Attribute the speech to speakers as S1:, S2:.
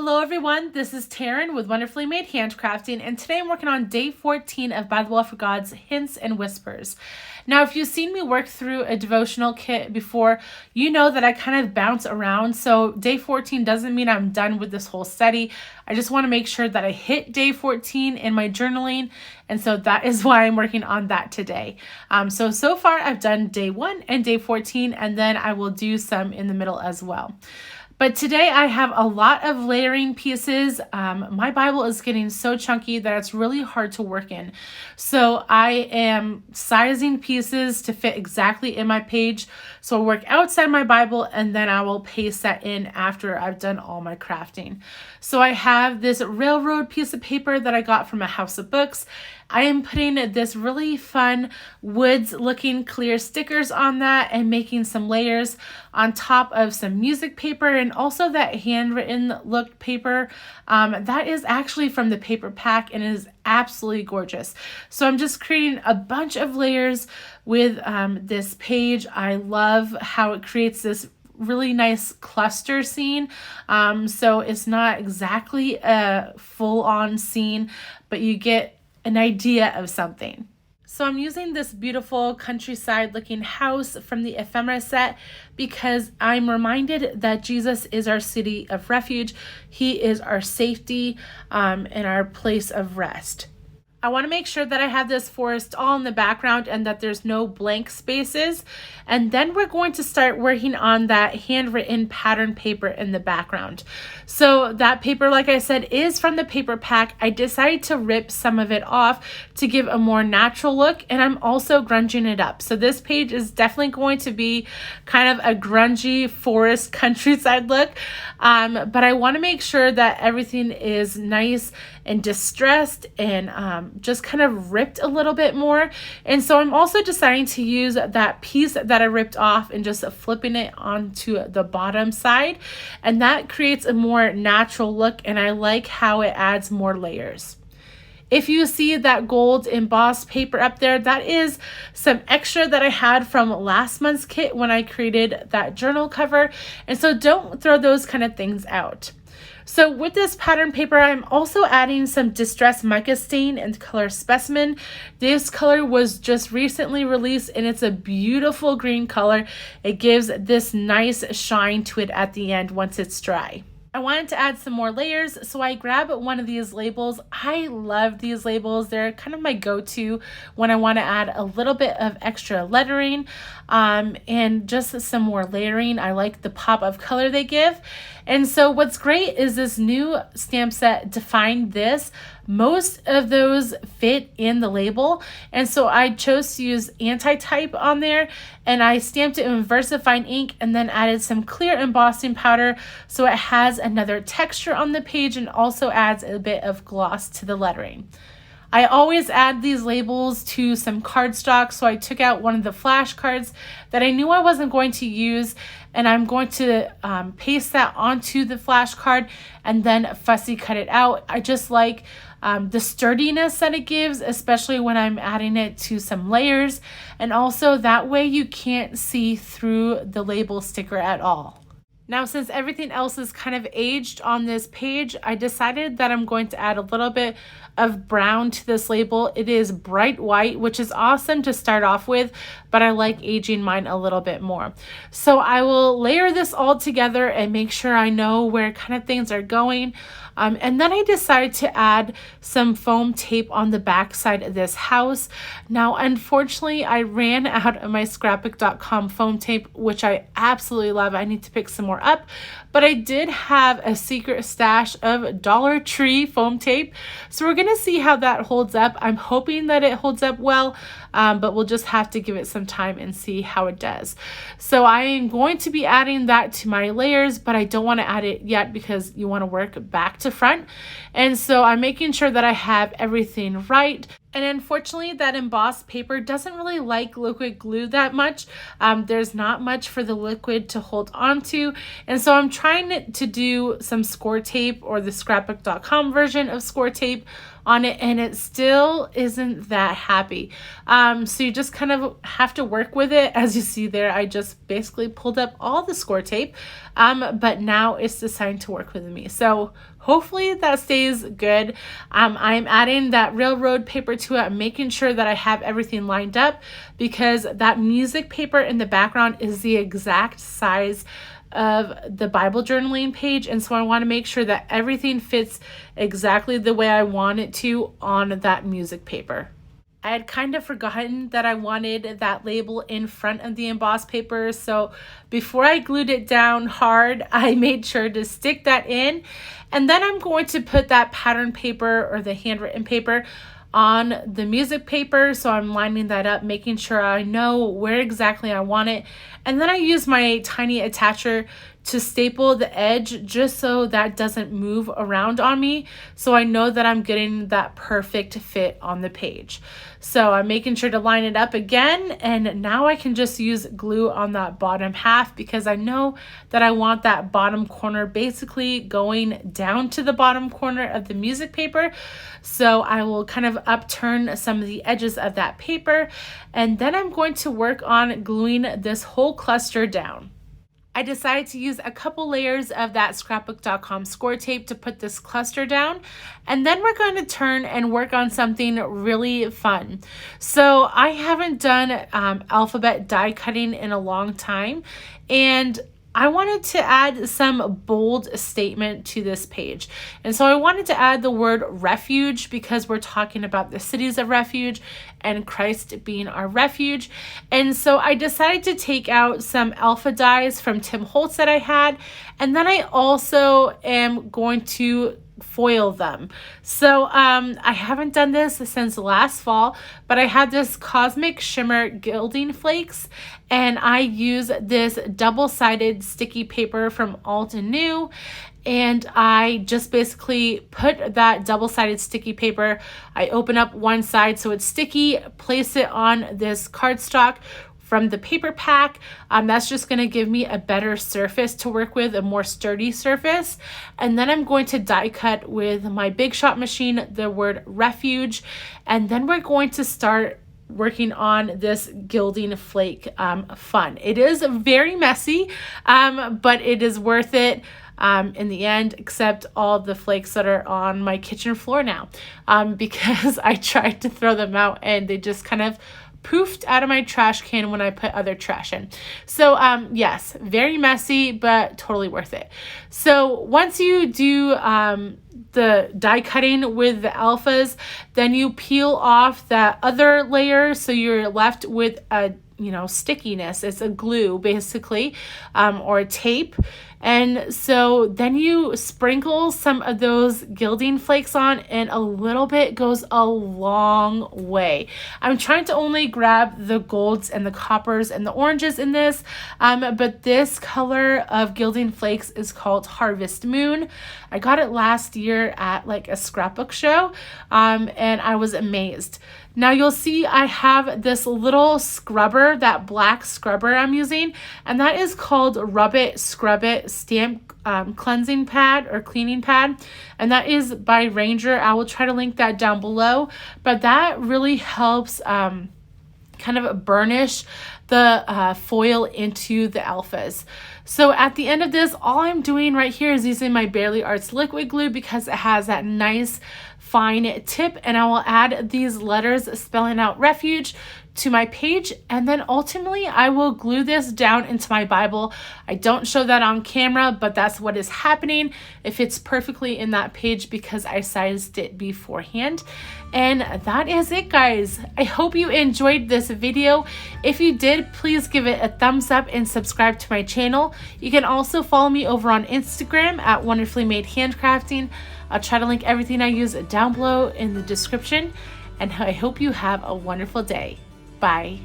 S1: Hello everyone, this is Taryn with Wonderfully Made Handcrafting, and today I'm working on day 14 of ByTheWell4God's Hints and Whispers. Now, if you've seen me work through a devotional kit before, you know that I kind of bounce around, so day 14 doesn't mean I'm done with this whole study. I just want to make sure that I hit day 14 in my journaling, and so that is why I'm working on that today. So far I've done day 1 and day 14, and then I will do some in the middle as well. But today I have a lot of layering pieces. My Bible is getting so chunky that it's really hard to work in. So I am sizing pieces to fit exactly in my page. So I'll work outside my Bible and then I will paste that in after I've done all my crafting. So I have this railroad piece of paper that I got from a house of books. I am putting this really fun woods looking clear stickers on that and making some layers on top of some music paper and also that handwritten look paper. That is actually from the paper pack and is absolutely gorgeous. So I'm just creating a bunch of layers with this page. I love how it creates this really nice cluster scene. So it's not exactly a full-on scene, but you get an idea of something. So I'm using this beautiful countryside looking house from the ephemera set because I'm reminded that Jesus is our city of refuge. He is our safety and our place of rest. I want to make sure that I have this forest all in the background and that there's no blank spaces. And then we're going to start working on that handwritten pattern paper in the background. So that paper, like I said, is from the paper pack. I decided to rip some of it off to give a more natural look, and I'm also grunging it up. So this page is definitely going to be kind of a grungy forest countryside look. But I want to make sure that everything is nice and distressed and just kind of ripped a little bit more. And so I'm also deciding to use that piece that I ripped off and just flipping it onto the bottom side. And that creates a more natural look, and I like how it adds more layers. If you see that gold embossed paper up there, that is some extra that I had from last month's kit when I created that journal cover. And so don't throw those kind of things out. So with this pattern paper, I'm also adding some distressed mica stain in the color Specimen. This color was just recently released and it's a beautiful green color. It gives this nice shine to it at the end once it's dry. I wanted to add some more layers, so I grabbed one of these labels. I love these labels. They're kind of my go-to when I want to add a little bit of extra lettering and just some more layering. I like the pop of color they give. And so what's great is this new stamp set defined this. Most of those fit in the label, and so I chose to use anti-type on there, and I stamped it in VersaFine Ink and then added some clear embossing powder so it has another texture on the page and also adds a bit of gloss to the lettering. I always add these labels to some cardstock, so I took out one of the flashcards that I knew I wasn't going to use, and I'm going to paste that onto the flashcard and then fussy cut it out. I just like the sturdiness that it gives, especially when I'm adding it to some layers, and also that way you can't see through the label sticker at all. Now, since everything else is kind of aged on this page, I decided that I'm going to add a little bit of brown to this label. It is bright white, which is awesome to start off with, but I like aging mine a little bit more. So I will layer this all together and make sure I know where kind of things are going. And then I decided to add some foam tape on the back side of this house. Now, unfortunately, I ran out of my scrapbook.com foam tape, which I absolutely love. I need to pick some more up, but I did have a secret stash of Dollar Tree foam tape. So we're gonna see how that holds up. I'm hoping that it holds up well, but we'll just have to give it some time and see how it does. So I am going to be adding that to my layers, but I don't want to add it yet because you want to work back to front. And so I'm making sure that I have everything right. And unfortunately, that embossed paper doesn't really like liquid glue that much. There's not much for the liquid to hold onto. And so I'm trying to do some score tape or the scrapbook.com version of score tape on it, and it still isn't that happy. So you just kind of have to work with it. As you see there, I just basically pulled up all the score tape, but now it's deciding to work with me. So hopefully that stays good. I'm adding that railroad paper to it. I'm making sure that I have everything lined up, because that music paper in the background is the exact size of the Bible journaling page, and so I want to make sure that everything fits exactly the way I want it to on that music paper. I had kind of forgotten that I wanted that label in front of the embossed paper, so before I glued it down hard, I made sure to stick that in, and then I'm going to put that pattern paper or the handwritten paper on the music paper. So I'm lining that up, making sure I know where exactly I want it. And then I use my tiny attacher to staple the edge just so that doesn't move around on me, so I know that I'm getting that perfect fit on the page. So I'm making sure to line it up again, and now I can just use glue on that bottom half, because I know that I want that bottom corner basically going down to the bottom corner of the music paper. So I will kind of upturn some of the edges of that paper, and then I'm going to work on gluing this whole cluster down. I decided to use a couple layers of that scrapbook.com score tape to put this cluster down, and then we're going to turn and work on something really fun. So I haven't done alphabet die cutting in a long time, and I wanted to add some bold statement to this page. And so I wanted to add the word refuge, because we're talking about the cities of refuge and Christ being our refuge. And so I decided to take out some alpha dies from Tim Holtz that I had. And then I also am going to foil them. So I haven't done this since last fall, but I had this Cosmic Shimmer Gilding Flakes, and I use this double-sided sticky paper from Alteew, and I just basically put that double-sided sticky paper, I open up one side so it's sticky, place it on this cardstock from the paper pack. That's just going to give me a better surface to work with, a more sturdy surface. And then I'm going to die cut with my Big Shot machine the word refuge, and then we're going to start working on this gilding flake fun. It is very messy, but it is worth it in the end, except all the flakes that are on my kitchen floor now, because I tried to throw them out and they just kind of poofed out of my trash can when I put other trash in. So yes, very messy, but totally worth it. So once you do the die cutting with the alphas, then you peel off that other layer, so you're left with a stickiness. It's a glue basically, or a tape. And so then you sprinkle some of those gilding flakes on, and a little bit goes a long way. I'm trying to only grab the golds and the coppers and the oranges in this, but this color of gilding flakes is called Harvest Moon. I got it last year at like a scrapbook show, and I was amazed. Now you'll see I have this little scrubber, that black scrubber I'm using, and that is called Rub It, Scrub It Stamp Cleansing Pad or Cleaning Pad, and that is by Ranger. I will try to link that down below, but that really helps kind of burnish the foil into the alphas. So at the end of this, all I'm doing right here is using my Barely Arts liquid glue, because it has that nice fine tip, and I will add these letters spelling out refuge to my page, and then ultimately I will glue this down into my Bible. I don't show that on camera, but that's what is happening. It fits perfectly in that page because I sized it beforehand. And that is it, guys. I hope you enjoyed this video. If you did, please give it a thumbs up and subscribe to my channel. You can also follow me over on Instagram at Wonderfully Made Handcrafting. I'll try to link everything I use down below in the description, and I hope you have a wonderful day. Bye.